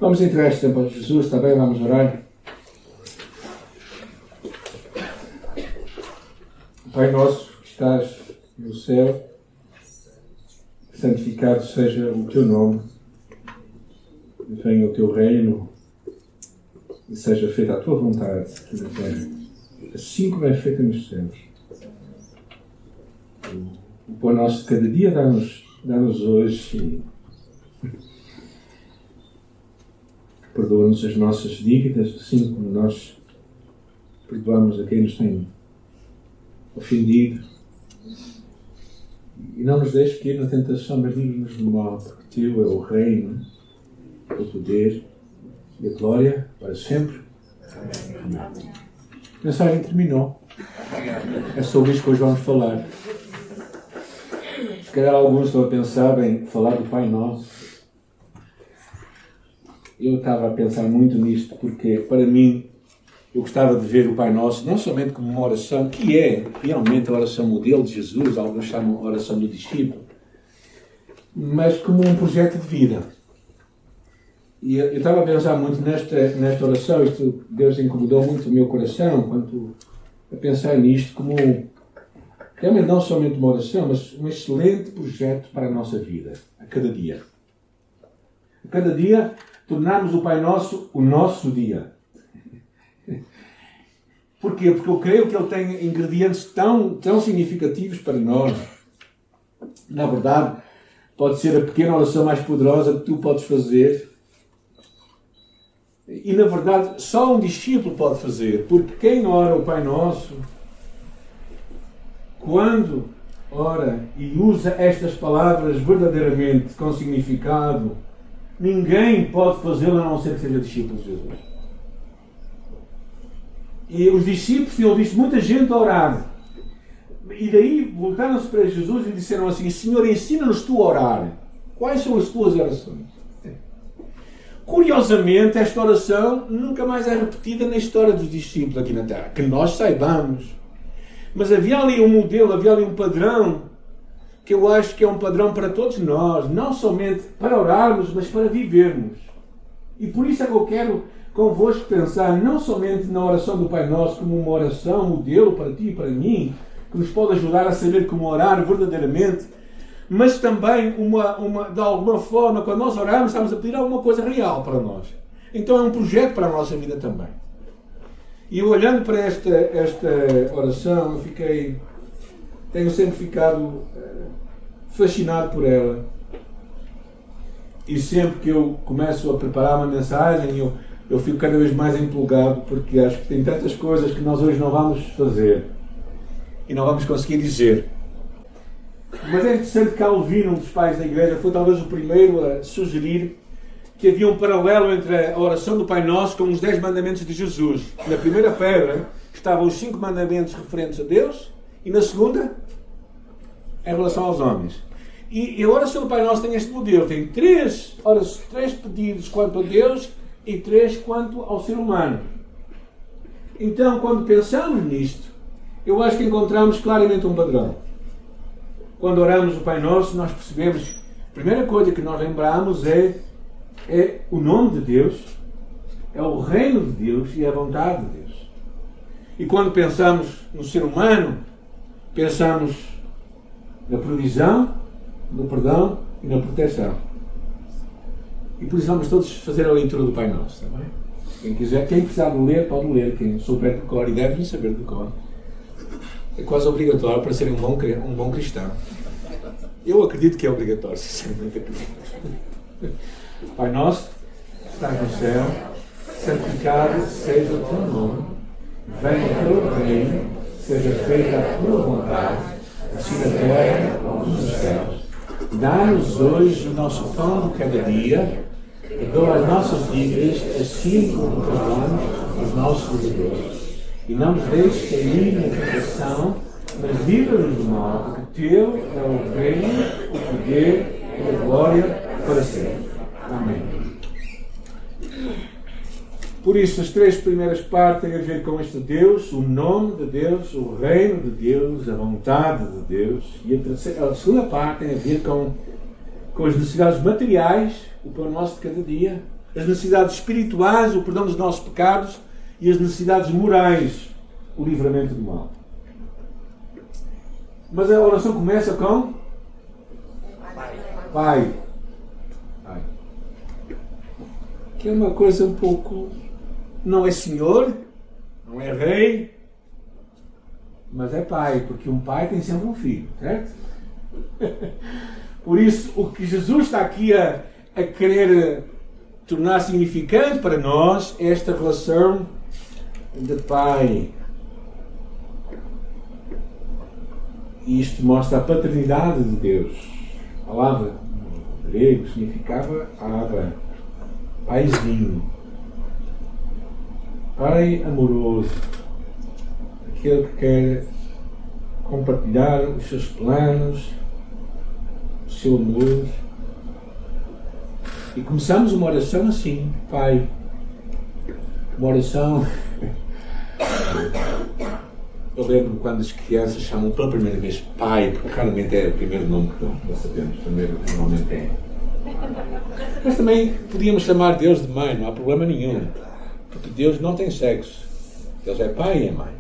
Vamos entregar este tempo a Jesus, está bem? Vamos orar. Pai nosso que estás no céu, santificado seja o teu nome, venha o teu reino e seja feita a tua vontade aqui na terra, assim como é feita nos céus. O pão nosso de cada dia dá-nos hoje e perdoa-nos as nossas dívidas, assim como nós perdoamos a quem nos tem ofendido. E não nos deixes cair na tentação, mas livra-nos do mal, porque teu é o reino, o poder e a glória para sempre. Amém. A mensagem terminou. É sobre isso que hoje vamos falar. Se calhar alguns estão a pensar em falar do Pai Nosso. Eu estava a pensar muito nisto, porque para mim eu gostava de ver o Pai Nosso não somente como uma oração, que é realmente a oração modelo de Jesus, alguns chamam a oração do discípulo, mas como um projeto de vida. E eu estava a pensar muito nesta oração, isto Deus incomodou muito o meu coração, quanto a pensar nisto como realmente não somente uma oração, mas um excelente projeto para a nossa vida, a cada dia. A cada dia tornarmos o Pai Nosso o nosso dia. Porquê? Porque eu creio que ele tem ingredientes tão significativos para nós. Na verdade, pode ser a pequena oração mais poderosa que tu podes fazer. E, na verdade, só um discípulo pode fazer. Porque quem ora o Pai Nosso, quando ora e usa estas palavras verdadeiramente com significado, ninguém pode fazê-lo a não ser que seja discípulo de Jesus. E os discípulos tinham visto muita gente orar. E daí voltaram-se para Jesus e disseram assim: Senhor, ensina-nos tu a orar. Quais são as tuas orações? Curiosamente, esta oração nunca mais é repetida na história dos discípulos aqui na Terra. Que nós saibamos. Mas havia ali um modelo, havia ali um padrão, que eu acho que é um padrão para todos nós. Não somente para orarmos, mas para vivermos. E por isso é que eu quero convosco pensar não somente na oração do Pai Nosso como uma oração modelo para ti e para mim, que nos pode ajudar a saber como orar verdadeiramente, mas também de alguma forma, quando nós oramos, estamos a pedir alguma coisa real para nós. Então é um projeto para a nossa vida também. E eu, olhando para esta oração, tenho sempre ficado fascinado por ela. E sempre que eu começo a preparar uma mensagem, eu fico cada vez mais empolgado, porque acho que tem tantas coisas que nós hoje não vamos fazer e não vamos conseguir dizer. Mas é interessante que Calvino, um dos pais da Igreja, foi talvez o primeiro a sugerir que havia um paralelo entre a oração do Pai Nosso com os 10 mandamentos de Jesus. Na primeira pedra estavam os 5 mandamentos referentes a Deus e na segunda, em relação aos homens. E a oração do Pai Nosso tem este modelo. Tem 3 pedidos quanto a Deus e 3 quanto ao ser humano. Então, quando pensamos nisto, eu acho que encontramos claramente um padrão. Quando oramos o Pai Nosso, nós percebemos, a primeira coisa que nós lembramos é o nome de Deus, é o reino de Deus e a vontade de Deus. E quando pensamos no ser humano, pensamos na provisão, no perdão e na proteção. E por isso vamos todos fazer a leitura do Pai Nosso, está bem? Quem precisar de ler, pode ler. Quem souber de cor e deve saber de cor. É quase obrigatório para ser um bom cristão. Eu acredito que é obrigatório, sinceramente acredito. Pai Nosso, que estás no céu, santificado seja o teu nome. Venha o teu reino, seja feita a tua vontade, assim na terra como nos céus. Dá-nos hoje o nosso pão de cada dia, perdoa as nossas dívidas, assim como perdoamos os nossos devedores. E não nos deixes cair na tentação, mas livra-nos do mal, porque teu é o reino, o poder e a glória para sempre. Amém. Por isso, as 3 primeiras partes têm a ver com este Deus, o nome de Deus, o reino de Deus, a vontade de Deus. E a segunda parte tem a ver com as necessidades materiais, o pão nosso de cada dia, as necessidades espirituais, o perdão dos nossos pecados, e as necessidades morais, o livramento do mal. Mas a oração começa com Pai. Pai. Que é uma coisa um pouco... Não é Senhor, não é Rei, mas é Pai, porque um pai tem sempre um filho, certo? Por isso, o que Jesus está aqui a querer tornar significante para nós é esta relação de Pai. E isto mostra a paternidade de Deus. A palavra em grego significava Abba, paizinho, pai amoroso, aquele que quer compartilhar os seus planos, o seu amor. E começamos uma oração assim, Pai. Uma oração... Eu lembro quando as crianças chamam pela primeira vez Pai, porque raramente é o primeiro nome que dão, já sabemos, primeiro normalmente é. Mas também podíamos chamar Deus de Mãe, não há problema nenhum. Porque Deus não tem sexo. Deus é Pai e é Mãe.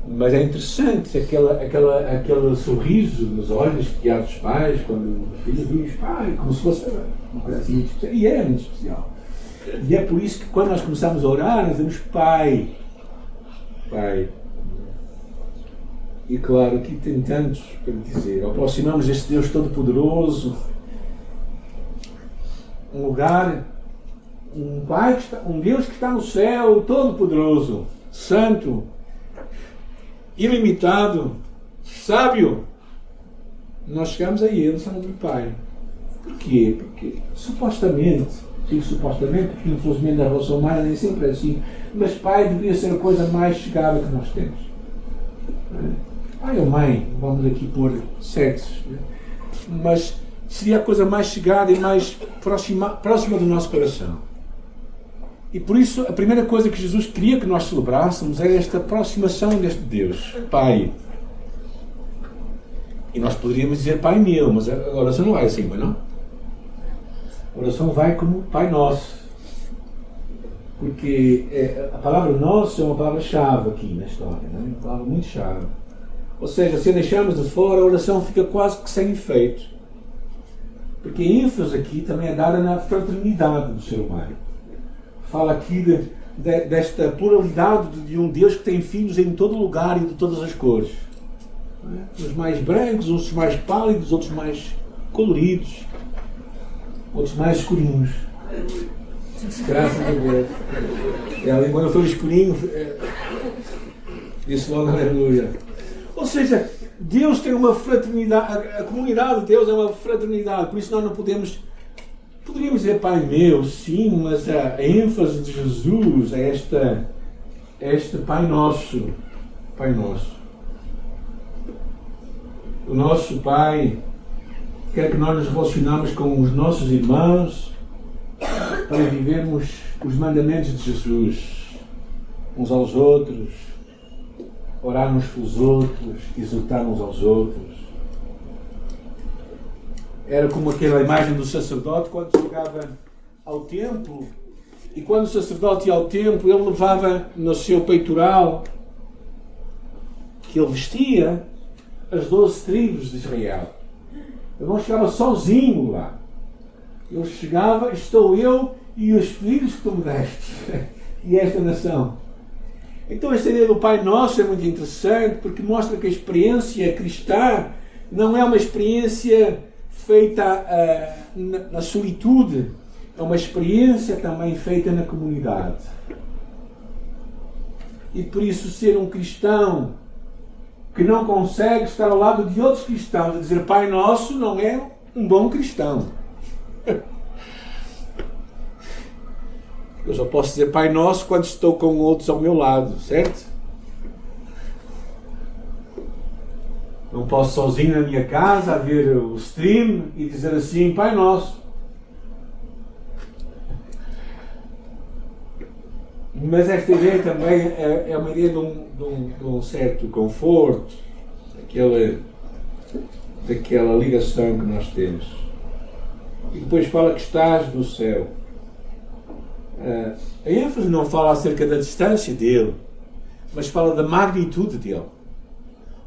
Mas é interessante aquele sorriso nos olhos que há dos pais quando o filho diz Pai, como se fosse uma coisa assim muito especial. E é muito especial. E é por isso que quando nós começamos a orar, nós dizemos Pai. Pai. E claro, aqui tem tantos para dizer. Aproximamos deste Deus Todo-Poderoso, um lugar, um Pai, um Deus que está no céu, Todo-Poderoso, Santo, ilimitado, sábio. Nós chegamos a Ele, somos do Pai. Porquê? Porque supostamente, digo supostamente, porque infelizmente a relação humana nem sempre é assim, mas Pai deveria ser a coisa mais chegada que nós temos. Pai ou Mãe, vamos aqui pôr sexos, mas seria a coisa mais chegada e mais próxima do nosso coração. E por isso a primeira coisa que Jesus queria que nós celebrássemos era esta aproximação deste Deus, Pai. E nós poderíamos dizer Pai meu, mas a oração não vai assim, mas não? A oração vai como Pai Nosso. Porque a palavra nosso é uma palavra-chave aqui na história, não é? Uma palavra muito chave. Ou seja, se a deixarmos de fora, a oração fica quase que sem efeito. Porque a ênfase aqui também é dada na fraternidade do ser humano. Fala aqui desta pluralidade de um Deus que tem filhos em todo lugar e de todas as cores. Uns mais brancos, outros mais pálidos, outros mais coloridos, outros mais escurinhos. Graças a Deus. E quando foi escurinho, disse logo aleluia. Ou seja, Deus tem uma fraternidade, a comunidade de Deus é uma fraternidade, por isso nós não podemos. Poderíamos dizer Pai meu, sim, mas a ênfase de Jesus é este Pai Nosso. Pai Nosso. O nosso Pai quer que nós nos relacionamos com os nossos irmãos para vivermos os mandamentos de Jesus, uns aos outros, orar uns pelos outros, exortar uns aos outros. Era como aquela imagem do sacerdote quando chegava ao templo, e quando o sacerdote ia ao templo, ele levava no seu peitoral, que ele vestia, as 12 tribos de Israel. Ele não chegava sozinho lá. Ele chegava, estou eu e os filhos que tu me deste, e esta nação. Então esta ideia do Pai Nosso é muito interessante, porque mostra que a experiência cristã não é uma experiência feita na solitude, é uma experiência também feita na comunidade. E por isso ser um cristão que não consegue estar ao lado de outros cristãos a dizer Pai Nosso não é um bom cristão. Eu só posso dizer Pai Nosso quando estou com outros ao meu lado, certo? Não posso sozinho na minha casa a ver o stream e dizer assim, Pai Nosso. Mas esta ideia também é uma ideia de um certo conforto, daquela ligação que nós temos. E depois fala que estás no céu. A ênfase não fala acerca da distância dele, mas fala da magnitude dele.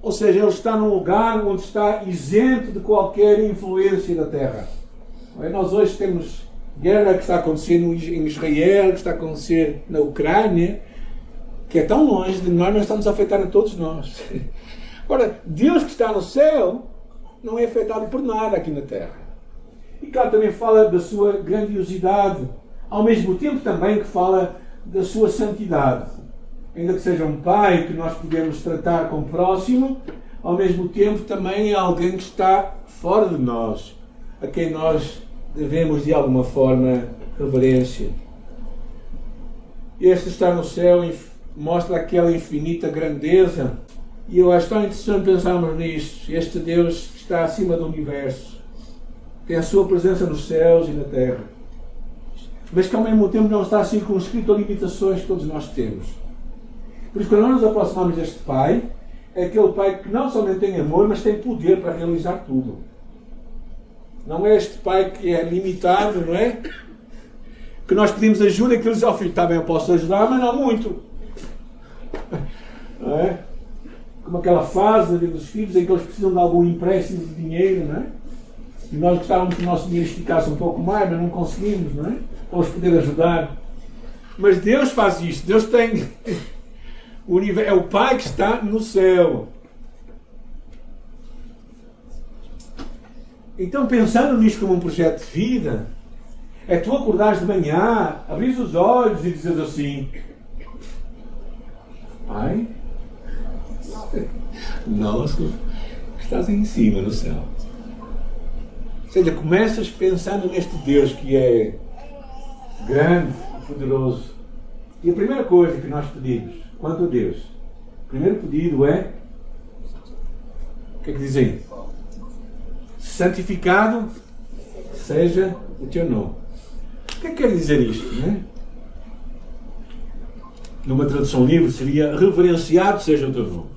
Ou seja, ele está num lugar onde está isento de qualquer influência da terra. Nós hoje temos guerra que está acontecendo em Israel, que está a acontecer na Ucrânia, que é tão longe de nós, mas estamos a afetar a todos nós. Ora, Deus que está no céu não é afetado por nada aqui na terra. E claro, também fala da sua grandiosidade, ao mesmo tempo também que fala da sua santidade. Ainda que seja um pai que nós podemos tratar como próximo, ao mesmo tempo também é alguém que está fora de nós, a quem nós devemos de alguma forma reverência. Este estar no céu mostra aquela infinita grandeza, e eu acho tão interessante pensarmos nisto. Este Deus está acima do universo, tem a sua presença nos céus e na terra, mas que ao mesmo tempo não está circunscrito a limitações que todos nós temos. Por isso, quando nós nos aproximamos deste Pai, é aquele Pai que não somente tem amor, mas tem poder para realizar tudo. Não é este Pai que é limitado, não é? Que nós pedimos ajuda e que ele diz, filho, está bem, eu posso ajudar, mas não muito. Não é? Como aquela fase da vida dos filhos em que eles precisam de algum empréstimo de dinheiro, não é? E nós gostávamos que o nosso dinheiro esticasse um pouco mais, mas não conseguimos, não é? Para os poder ajudar. Mas Deus faz isto. Deus tem... É o Pai que está no céu. Então, pensando nisto como um projeto de vida, é tu acordares de manhã, abrir os olhos e dizeres assim: Pai, nosso, estás em cima no céu. Ou seja, começas pensando neste Deus que é grande e poderoso. E a primeira coisa que nós pedimos quanto a Deus, o primeiro pedido é, o que é que dizem? Santificado seja o teu nome. O que é que quer dizer isto? Né? Numa tradução livre seria reverenciado seja o teu nome.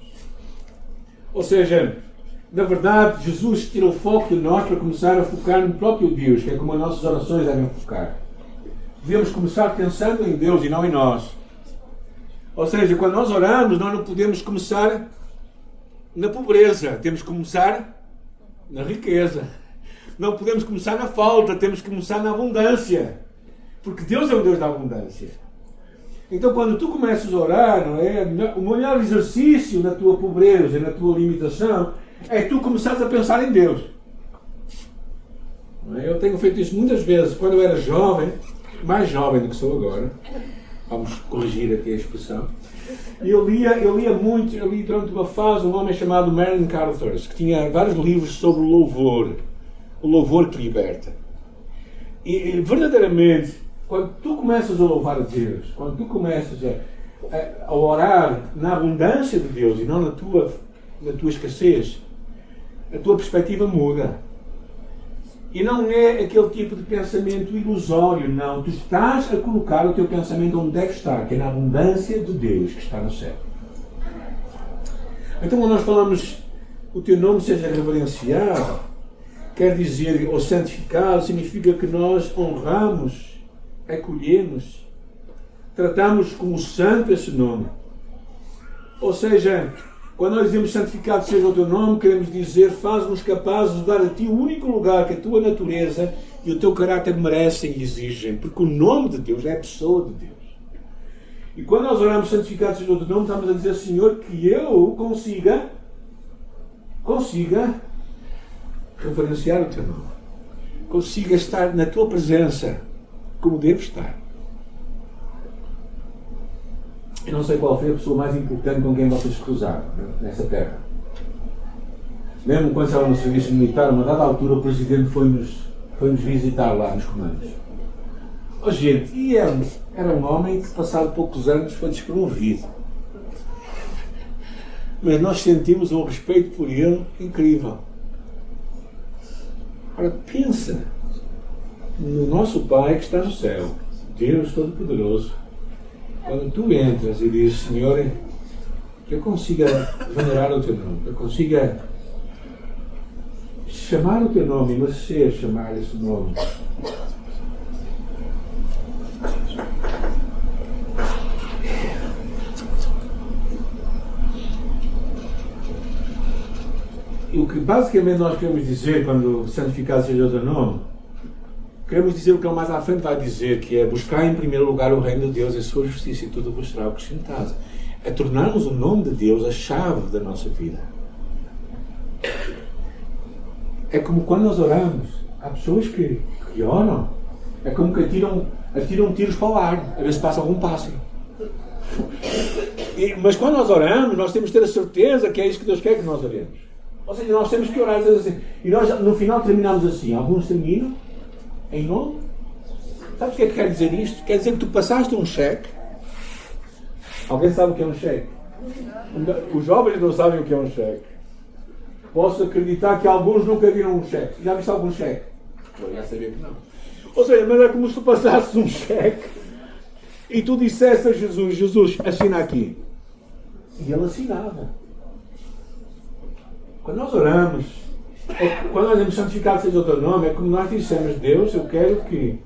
Ou seja, na verdade, Jesus tira o foco de nós para começar a focar no próprio Deus, que é como as nossas orações devem focar. Devemos começar pensando em Deus e não em nós. Ou seja, quando nós oramos, nós não podemos começar na pobreza, temos que começar na riqueza. Não podemos começar na falta, temos que começar na abundância. Porque Deus é o Deus da abundância. Então, quando tu começas a orar, não é? O melhor exercício na tua pobreza e na tua limitação é tu começares a pensar em Deus. Não é? Eu tenho feito isso muitas vezes. Quando eu era jovem, mais jovem do que sou agora, vamos corrigir aqui a expressão, eu lia muito, eu li durante uma fase um homem chamado Merlin Carothers, que tinha vários livros sobre o louvor que liberta. E verdadeiramente, quando tu começas a louvar a Deus, quando tu começas a orar na abundância de Deus e não na tua escassez, a tua perspectiva muda. E não é aquele tipo de pensamento ilusório, não. Tu estás a colocar o teu pensamento onde deve estar, que é na abundância de Deus que está no céu. Então, quando nós falamos o teu nome seja reverenciado, quer dizer, ou santificado, significa que nós honramos, acolhemos, tratamos como santo esse nome. Ou seja, quando nós dizemos santificado seja o teu nome, queremos dizer, faz-nos capazes de dar a ti o único lugar que a tua natureza e o teu caráter merecem e exigem. Porque o nome de Deus é a pessoa de Deus. E quando nós oramos santificado seja o teu nome, estamos a dizer, Senhor, que eu consiga reverenciar o teu nome. Consiga estar na tua presença como devo estar. Eu não sei qual foi a pessoa mais importante com quem vocês cruzaram nessa terra. Mesmo quando estava no serviço militar, a uma dada altura o presidente foi-nos visitar lá nos comandos. Oh, gente, e era um homem que, passado poucos anos, foi despromovido. Mas nós sentimos um respeito por ele incrível. Ora, pensa no nosso Pai que está no céu, Deus Todo-Poderoso. Quando tu entras e dizes, Senhor, que eu consiga venerar o teu nome, que eu consiga chamar o teu nome e merecer chamar esse nome. basicamente nós queremos dizer, quando santificado seja o teu nome, queremos dizer o que ele mais à frente vai dizer, que é buscar em primeiro lugar o reino de Deus e a sua justiça, e tudo vos será acrescentado. É tornarmos o nome de Deus a chave da nossa vida. É como quando nós oramos, há pessoas que oram, é como que atiram tiros para o ar, a ver se passa algum pássaro. Mas quando nós oramos, nós temos que ter a certeza que é isso que Deus quer que nós oremos. Ou seja, nós temos que orar assim. E nós no final terminamos assim. Alguns terminam em nome. Sabes o que é que quer dizer isto? Quer dizer que tu passaste um cheque. Alguém sabe o que é um cheque? Os jovens não sabem o que é um cheque. Posso acreditar que alguns nunca viram um cheque. Já viste algum cheque? Eu já sabia que não. Ou seja, mas é como se tu passasses um cheque e tu dissesse a Jesus: Jesus, assina aqui. E ele assinava. Quando nós oramos, quando nós temos santificado seja o teu nome, é como nós dissemos: Deus, eu quero que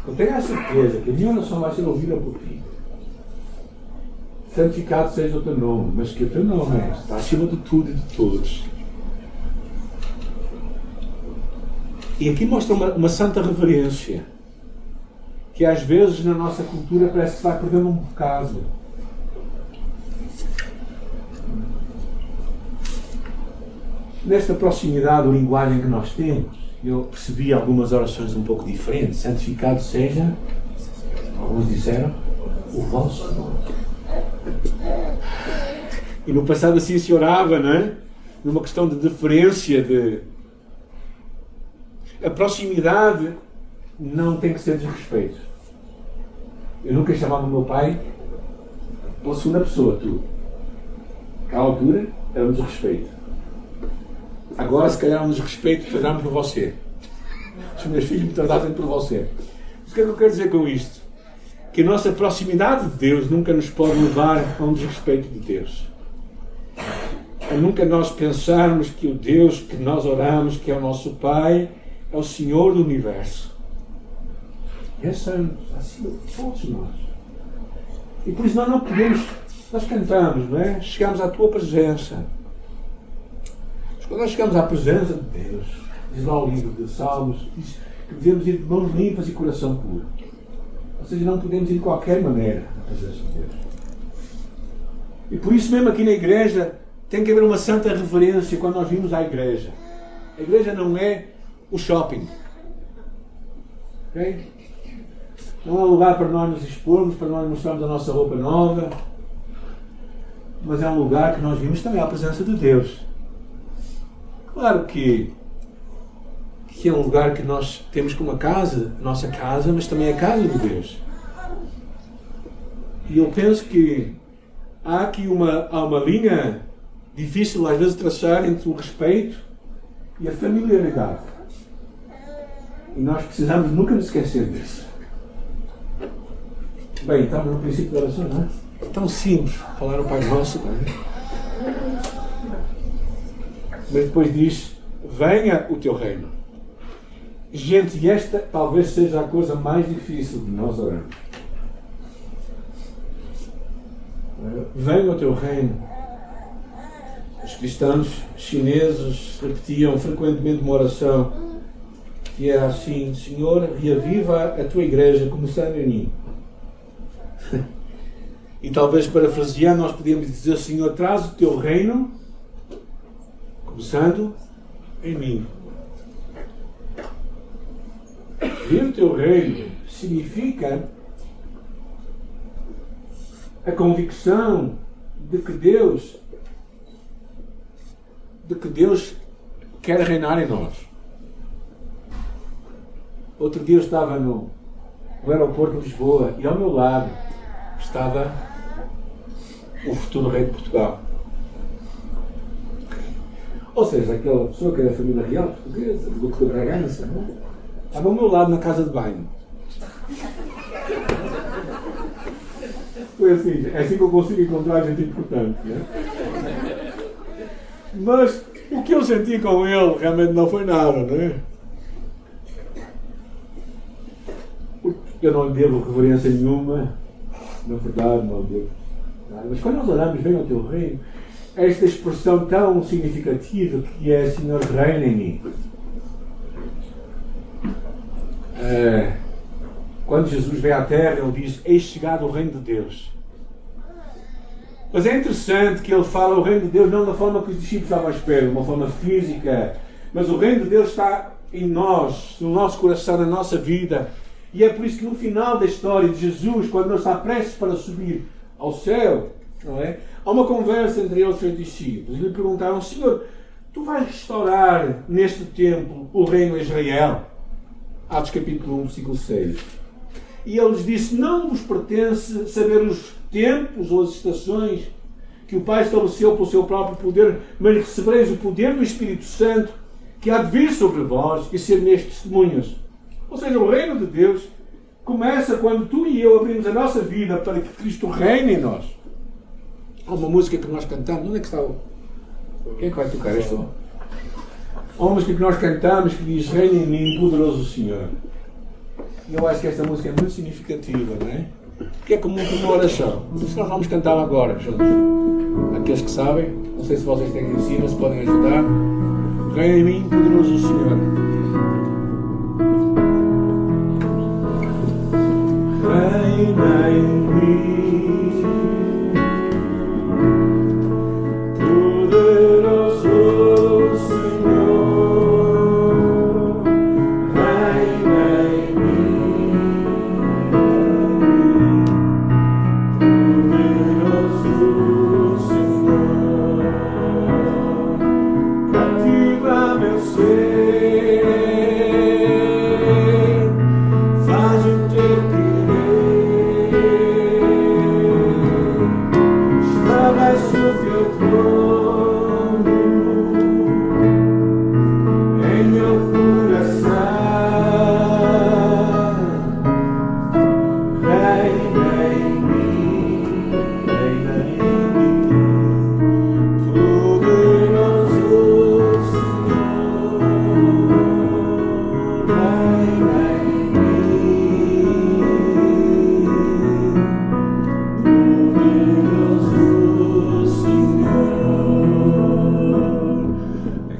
eu tenha a certeza que a minha oração vai ser ouvida por ti. Santificado seja o teu nome, mas que o teu nome está acima de tudo e de todos. E aqui mostra uma santa reverência, que às vezes na nossa cultura parece que se vai perdendo um bocado. Nesta proximidade, a linguagem que nós temos, eu percebi algumas orações um pouco diferentes. Santificado seja, alguns disseram, o vosso nome. E no passado assim se orava, não é? Numa questão de deferência, a proximidade não tem que ser desrespeito. Eu nunca chamava o meu pai pela segunda pessoa, tu. À altura era um desrespeito. Agora, se calhar, um desrespeito tratamos por você. Os meus filhos me tratassem por você. Mas o que é que eu quero dizer com isto? Que a nossa proximidade de Deus nunca nos pode levar a um desrespeito de Deus. A nunca nós pensarmos que o Deus que nós oramos, que é o nosso Pai, é o Senhor do Universo. E é santo, acima de todos nós. E por isso nós não podemos, nós cantamos, não é? Chegamos à tua presença. Mas quando nós chegamos à presença de Deus, diz lá o livro de Salmos, diz que devemos ir de mãos limpas e coração puro. Ou seja, não podemos ir de qualquer maneira à presença de Deus. E por isso mesmo aqui na igreja tem que haver uma santa reverência quando nós vimos à igreja. A igreja não é o shopping. Okay? Não é um lugar para nós nos expormos, para nós mostrarmos a nossa roupa nova, mas é um lugar que nós vimos também à presença de Deus. Claro que é um lugar que nós temos como a casa, nossa casa, mas também a casa de Deus. E eu penso que há aqui uma linha difícil às vezes de traçar entre o respeito e a familiaridade. E nós precisamos nunca nos esquecer disso. Bem, estamos no princípio da oração, não é? Tão simples, falar o Pai Nosso, não é? Mas depois diz: venha o teu reino. Gente, e esta talvez seja a coisa mais difícil de nós orarmos. Venha o teu reino. Os cristãos chineses repetiam frequentemente uma oração que era assim: Senhor, reaviva a tua igreja começando em mim. E talvez parafraseando nós podíamos dizer: Senhor, traz o teu reino começando em mim. Vir o teu reino significa a convicção de que Deus quer reinar em nós. Outro dia eu estava no aeroporto de Lisboa e ao meu lado estava o futuro rei de Portugal. Ou seja, aquela pessoa que era da família real portuguesa, do Duque de Bragança, estava ao meu lado na casa de banho. Foi assim, é assim que eu consigo encontrar gente importante, né? Mas o que eu senti com ele realmente não foi nada, não é? Eu não lhe devo reverência nenhuma, na verdade não lhe devo nada. Mas quando nós oramos, venha o teu reino, esta expressão tão significativa que é Senhor, reina em mim. Quando Jesus veio à Terra, ele diz: eis chegado o reino de Deus. Mas é interessante que ele fala o reino de Deus não da forma que os discípulos estavam à espera, de uma forma física, mas o reino de Deus está em nós, no nosso coração, na nossa vida. E é por isso que no final da história de Jesus, quando ele está prestes para subir ao céu, não é? Há uma conversa entre ele e os seus discípulos. E lhe perguntaram: Senhor, tu vais restaurar neste templo o reino de Israel? Atos capítulo 1, versículo 6. E ele lhes disse: não vos pertence saber os tempos ou as estações que o Pai estabeleceu pelo seu próprio poder, mas recebereis o poder do Espírito Santo, que há de vir sobre vós e ser meus testemunhas. Ou seja, o reino de Deus começa quando tu e eu abrimos a nossa vida para que Cristo reine em nós. Há uma música que nós cantamos. Onde é que está o... Quem é que vai tocar esta? Há uma música que nós cantamos que diz: reina em mim, poderoso Senhor. E eu acho que esta música é muito significativa, não é? Porque é como uma oração. Isso nós vamos cantar agora, juntos. Aqueles que sabem, não sei se vocês têm em cima, se podem ajudar. Reina em mim, poderoso Senhor. Reina em mim, poderoso Senhor. Reina em mim, poderoso Senhor.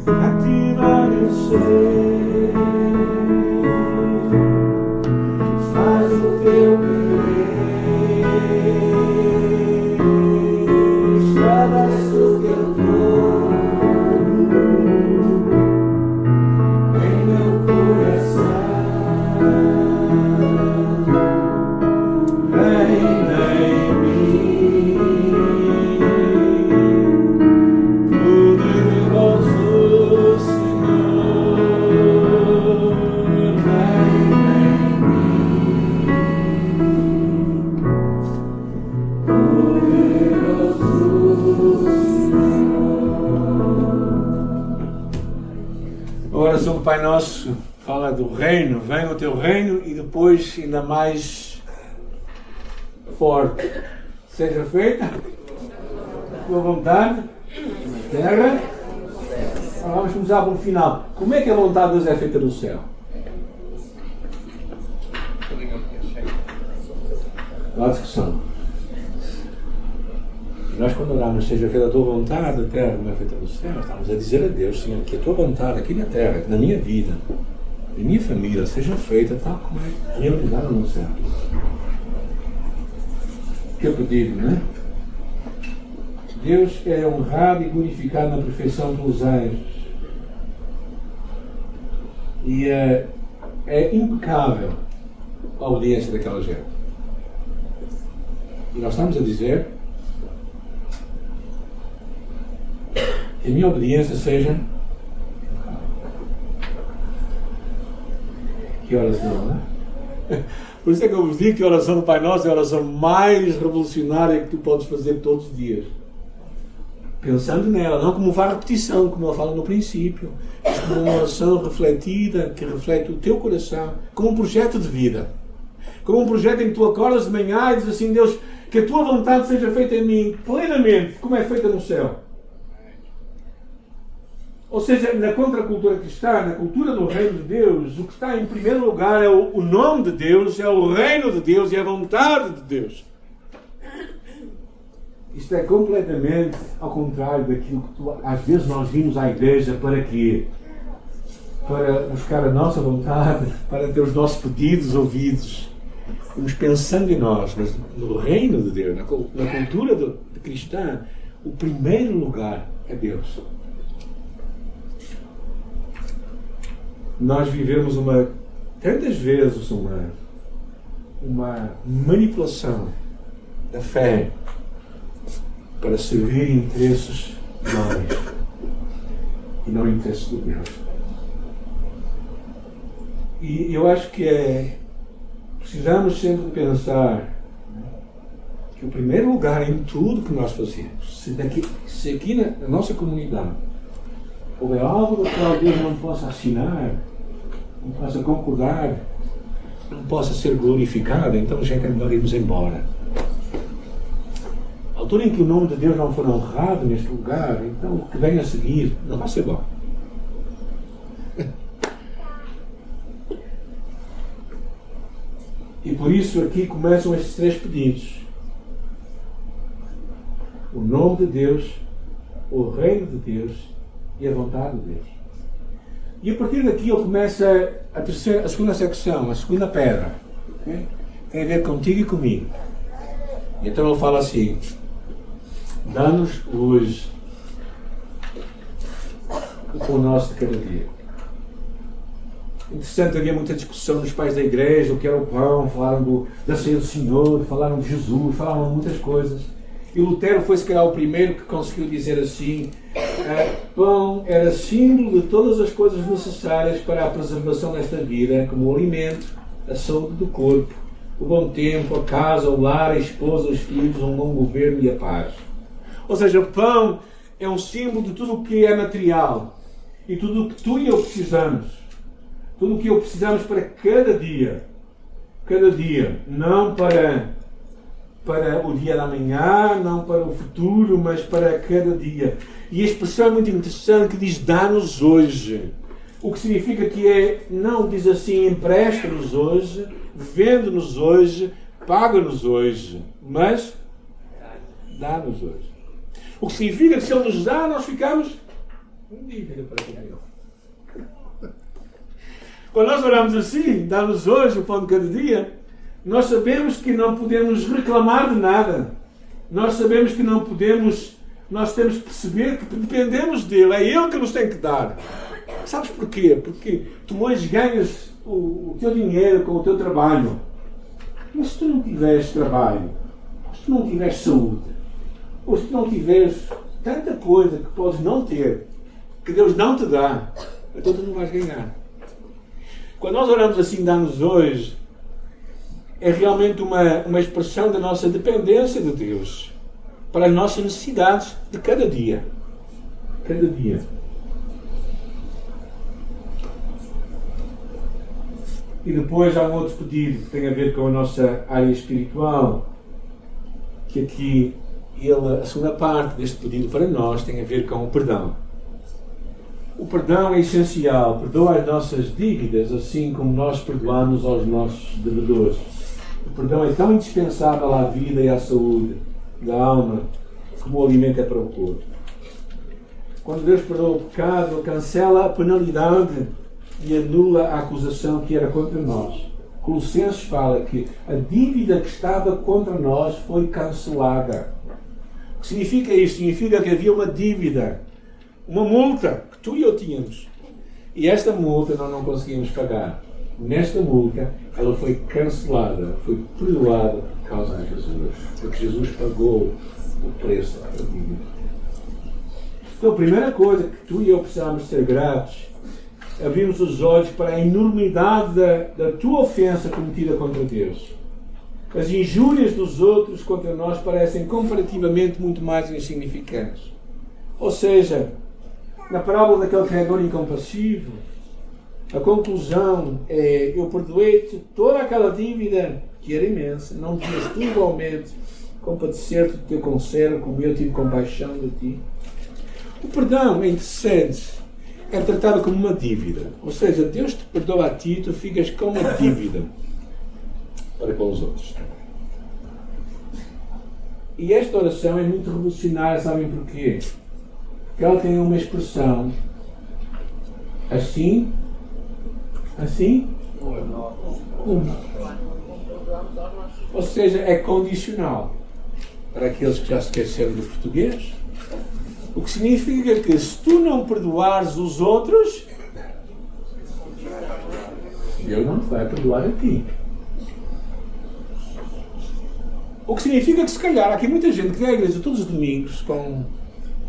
Cativa meu ser, faz o teu Pai Nosso fala do reino, venha o teu reino, e depois ainda mais forte: seja feita a tua vontade na terra. Vamos começar pelo final. Como é que a vontade de Deus é feita no céu? Há discussão. Nós, quando oramos, seja feita a tua vontade, a terra não é feita no céu, estamos a dizer a Deus: Senhor, que a tua vontade aqui na terra, na minha vida, na minha família, seja feita tal como é realizada no céu. Que é o pedido, não é? Deus é honrado e glorificado na perfeição pelos anjos. E é impecável a obediência daquela gente. E nós estamos a dizer que a minha obediência seja... Que oração, não é? Por isso é que eu vos digo que a oração do Pai Nosso é a oração mais revolucionária que tu podes fazer todos os dias. Pensando nela, não como uma repetição, como ela fala no princípio, mas como uma oração refletida, que reflete o teu coração, como um projeto de vida. Como um projeto em que tu acordas de manhã e dizes assim: Deus, que a tua vontade seja feita em mim plenamente, como é feita no céu. Ou seja, na contracultura cristã, na cultura do reino de Deus, o que está em primeiro lugar é o nome de Deus, é o reino de Deus e a vontade de Deus. Isto é completamente ao contrário daquilo que às vezes nós vimos à igreja para quê? Para buscar a nossa vontade, para ter os nossos pedidos ouvidos. Vamos pensando em nós, mas no reino de Deus, na cultura de cristã, o primeiro lugar é Deus. Nós vivemos tantas vezes uma manipulação da fé para servir interesses humanos e não interesses de Deus. E eu acho que precisamos sempre pensar que o primeiro lugar em tudo que nós fazemos, se aqui na nossa comunidade houver algo do qual Deus não possa assinar, não possa concordar, não possa ser glorificado, então já é melhor irmos embora. A altura em que o nome de Deus não for honrado neste lugar, então o que vem a seguir não vai ser bom. E por isso aqui começam estes 3 pedidos. O nome de Deus, o reino de Deus e a vontade de Deus. E a partir daqui ele começa a segunda secção, a segunda pedra. Okay? Tem a ver contigo e comigo. E então ele fala assim: dá-nos hoje o pão nosso de cada dia. Interessante, havia muita discussão dos pais da igreja, o que era o pão, falaram da ceia do Senhor, falaram de Jesus, falaram de muitas coisas. E Lutero foi se calhar o primeiro que conseguiu dizer assim: pão era símbolo de todas as coisas necessárias para a preservação desta vida, como o alimento, a saúde do corpo, o bom tempo, a casa, o lar, a esposa, os filhos, um bom governo e a paz. Ou seja, o pão é um símbolo de tudo o que é material e tudo o que tu e eu precisamos. Tudo o que eu precisamos para cada dia, não para o dia da manhã, não para o futuro, mas para cada dia. E a expressão é muito interessante, que diz dá-nos hoje. O que significa que não diz assim, empresta-nos hoje, vende-nos hoje, paga-nos hoje, mas dá-nos hoje. O que significa que se Ele nos dá, nós ficamos em dívida para com Ele. Quando nós oramos assim, dá-nos hoje o pão de cada dia, nós sabemos que não podemos reclamar de nada. Nós sabemos que não podemos, nós temos que perceber que dependemos dele, é ele que nos tem que dar. Sabes porquê? Porque tu hoje ganhas o teu dinheiro com o teu trabalho. Mas se tu não tiveres trabalho, se tu não tiveres saúde, ou se tu não tiveres tanta coisa que podes não ter, que Deus não te dá, então tu não vais ganhar. Quando nós oramos assim, dá-nos hoje, é realmente uma expressão da nossa dependência de Deus para as nossas necessidades de cada dia. Cada dia. E depois há um outro pedido que tem a ver com a nossa área espiritual, que aqui a segunda parte deste pedido para nós tem a ver com o perdão. O perdão é essencial. Perdoa as nossas dívidas, assim como nós perdoamos aos nossos devedores. O perdão é tão indispensável à vida e à saúde da alma, como o alimento é para o corpo. Quando Deus perdoa o pecado, Ele cancela a penalidade e anula a acusação que era contra nós. Colossenses fala que a dívida que estava contra nós foi cancelada. O que significa isso? Significa que havia uma dívida, uma multa que tu e eu tínhamos. E esta multa nós não conseguimos pagar. Nesta multa, ela foi cancelada, foi perdoada por causa de Jesus. Porque Jesus pagou o preço da dívida. Então, a primeira coisa que tu e eu precisamos ser gratos, abrimos os olhos para a enormidade da tua ofensa cometida contra Deus. As injúrias dos outros contra nós parecem comparativamente muito mais insignificantes. Ou seja, na parábola daquele credor incompassivo, a conclusão é: eu perdoei-te toda aquela dívida que era imensa, não devias tu igualmente compadecer-te do teu conservo como eu tive compaixão de ti? O perdão é interessante, é tratado como uma dívida. Ou seja, Deus te perdoa a ti e tu ficas com uma dívida para com os outros. E esta oração é muito revolucionária, sabem porquê? Porque ela tem uma expressão assim, ou seja, é condicional para aqueles que já se esqueceram do português. O que significa que se tu não perdoares os outros, Deus não te vai perdoar a ti. O que significa que se calhar há aqui muita gente que vem à igreja todos os domingos com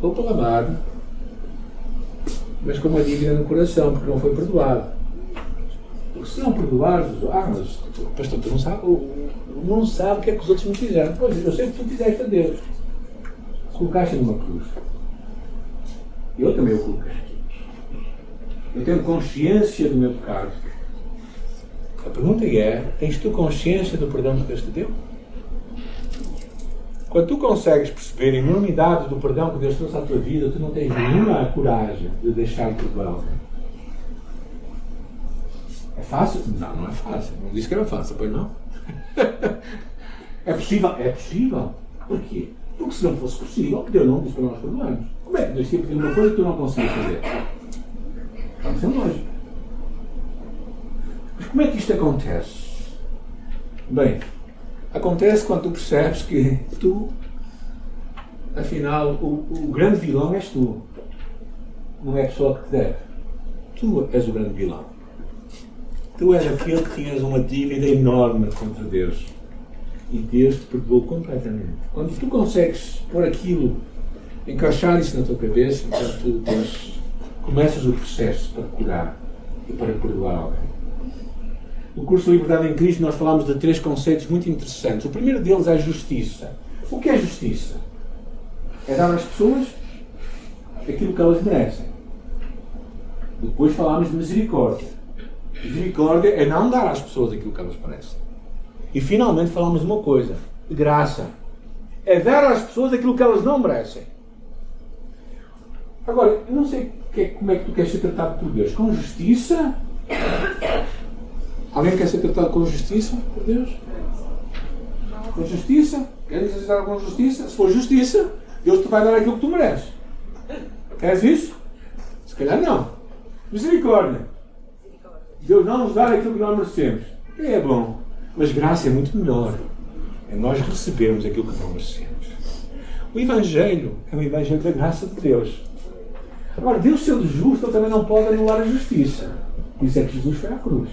roupa lavada, mas com uma dívida no coração, porque não foi perdoado. Porque se não perdoares, mas pastor, tu não sabe o que é que os outros me fizeram. Pois, eu sei que tu fizeste a Deus. Colocaste numa cruz. Eu também o coloquei. Eu tenho consciência do meu pecado. A pergunta é, tens tu consciência do perdão que Deus te deu? Quando tu consegues perceber a enormidade do perdão que Deus trouxe à tua vida, tu não tens nenhuma coragem de deixar de perdoar. É fácil? Não, não é fácil. Não disse que era fácil, pois não? É possível? É possível. Por quê? Porque se não fosse possível, Deus não disse para nós perdoarmos. Como é que Deus tinha pedido uma coisa que tu não conseguias fazer? Vamos ser lógico. Mas como é que isto acontece? Bem, acontece quando tu percebes que tu, afinal, o grande vilão és tu. Não é a pessoa que te deve. Tu és o grande vilão. Tu és aquele que tinhas uma dívida enorme contra Deus. E Deus te perdoou completamente. Quando tu consegues pôr aquilo, encaixar isso na tua cabeça, então tu começas o processo para curar e para perdoar alguém. No curso de Liberdade em Cristo nós falamos de 3 conceitos muito interessantes. O primeiro deles é a justiça. O que é justiça? É dar às pessoas aquilo que elas merecem. Depois falámos de misericórdia. Misericórdia é não dar às pessoas aquilo que elas merecem. E finalmente falámos de uma coisa, de graça. É dar às pessoas aquilo que elas não merecem. Agora, eu não sei como é que tu queres ser tratado por Deus. Com justiça? Alguém quer ser tratado com justiça por Deus? Com justiça? Queres ser tratado com justiça? Se for justiça, Deus te vai dar aquilo que tu mereces. Queres isso? Se calhar não. Misericórdia. Deus não nos dá aquilo que nós merecemos. É bom. Mas graça é muito melhor. É nós recebermos aquilo que não merecemos. O Evangelho é o Evangelho da graça de Deus. Agora, Deus sendo justo, ele também não pode anular a justiça. Por isso é que Jesus foi à cruz.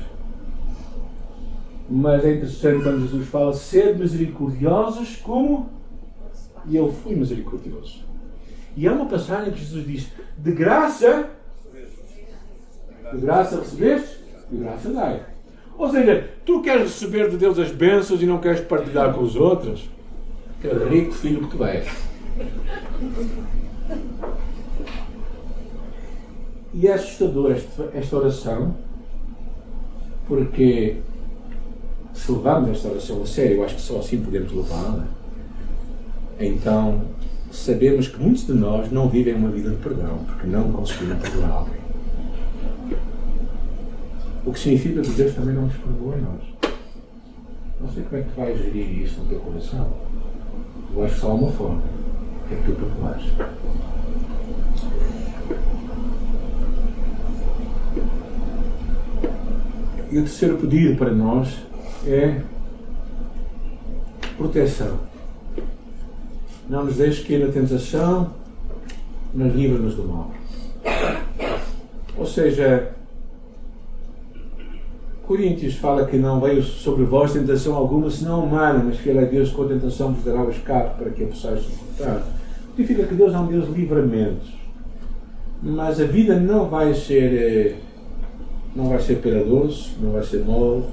Mas é interessante quando Jesus fala ser misericordiosos como eu fui misericordioso. E há uma passagem que Jesus diz, de graça recebeste, de graça dai. Ou seja, tu queres receber de Deus as bênçãos e não queres partilhar com os outros? Que rico filho que tu és. E é assustador esta oração, porque se levarmos esta oração a sério, eu acho que só assim podemos levá-la, então sabemos que muitos de nós não vivem uma vida de perdão, porque não conseguiram perdoar alguém. O que significa que Deus também não nos perdoa a nós. Não sei como é que tu vais gerir isso no teu coração. Eu acho que só há uma forma, que é que tu perdoares. E o terceiro pedido para nós é proteção. Não nos deixes cair na tentação, mas livra-nos do mal. Ou seja, Coríntios fala que não veio sobre vós tentação alguma, senão humana, mas fiel é Deus com a tentação vos dará o escape para que a possais suportar. Significa que Deus é um Deus de livramentos. Mas a vida não vai ser peradoso, não vai ser mole,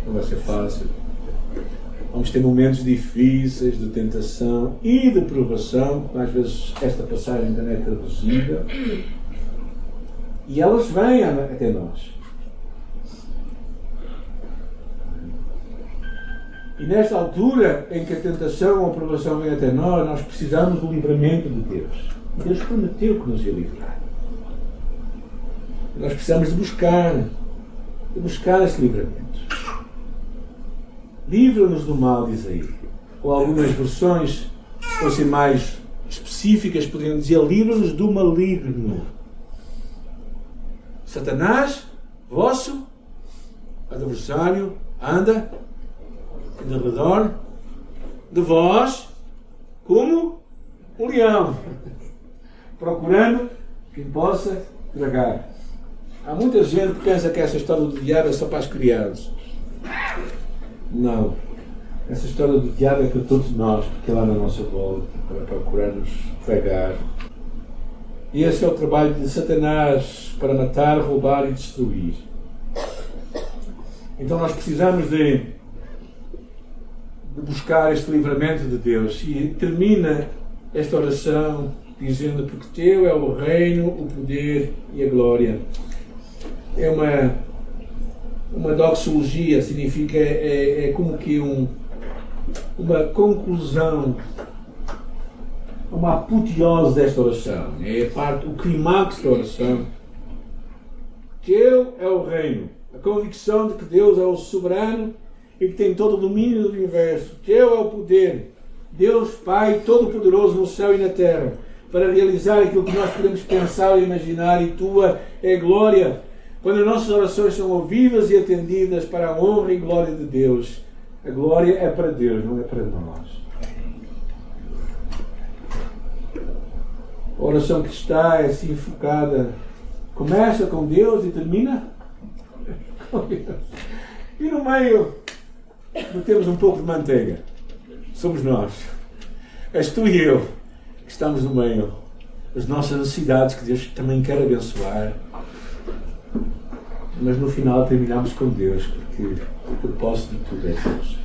não vai ser fácil. Vamos ter momentos difíceis de tentação e de provação, às vezes esta passagem também é traduzida, e elas vêm até nós. E nesta altura em que a tentação ou a provação vem até nós precisamos do livramento de Deus. Deus prometeu que nos ia livrar. Nós precisamos de buscar esse livramento. Livra-nos do mal, diz aí. Ou algumas versões fossem mais específicas, poderiam dizer: livra-nos do maligno. Satanás, vosso adversário, anda em redor de vós como um leão, procurando quem possa tragar. Há muita gente que pensa que essa história do diabo é só para as crianças. Não. Essa história do diabo é para todos nós, porque ele anda à nossa volta para procurar-nos tragar. E esse é o trabalho de Satanás, para matar, roubar e destruir. Então nós precisamos de buscar este livramento de Deus. E termina esta oração dizendo: porque teu é o reino, o poder e a glória. É uma doxologia, significa, é como que uma conclusão, uma apoteose desta oração. É a parte, o clímax da oração. Teu é o reino. A convicção de que Deus é o soberano e que tem todo o domínio do universo. Teu é o poder. Deus Pai Todo-Poderoso no céu e na terra, para realizar aquilo que nós podemos pensar e imaginar, e tua é glória, quando as nossas orações são ouvidas e atendidas para a honra e glória de Deus. A glória é para Deus, não é para nós. A oração cristã é assim focada, começa com Deus e termina com Deus. E no meio metemos um pouco de manteiga. Somos nós. És tu e eu que estamos no meio. As nossas necessidades que Deus também quer abençoar. Mas no final terminamos com Deus, porque o propósito de tudo é Deus.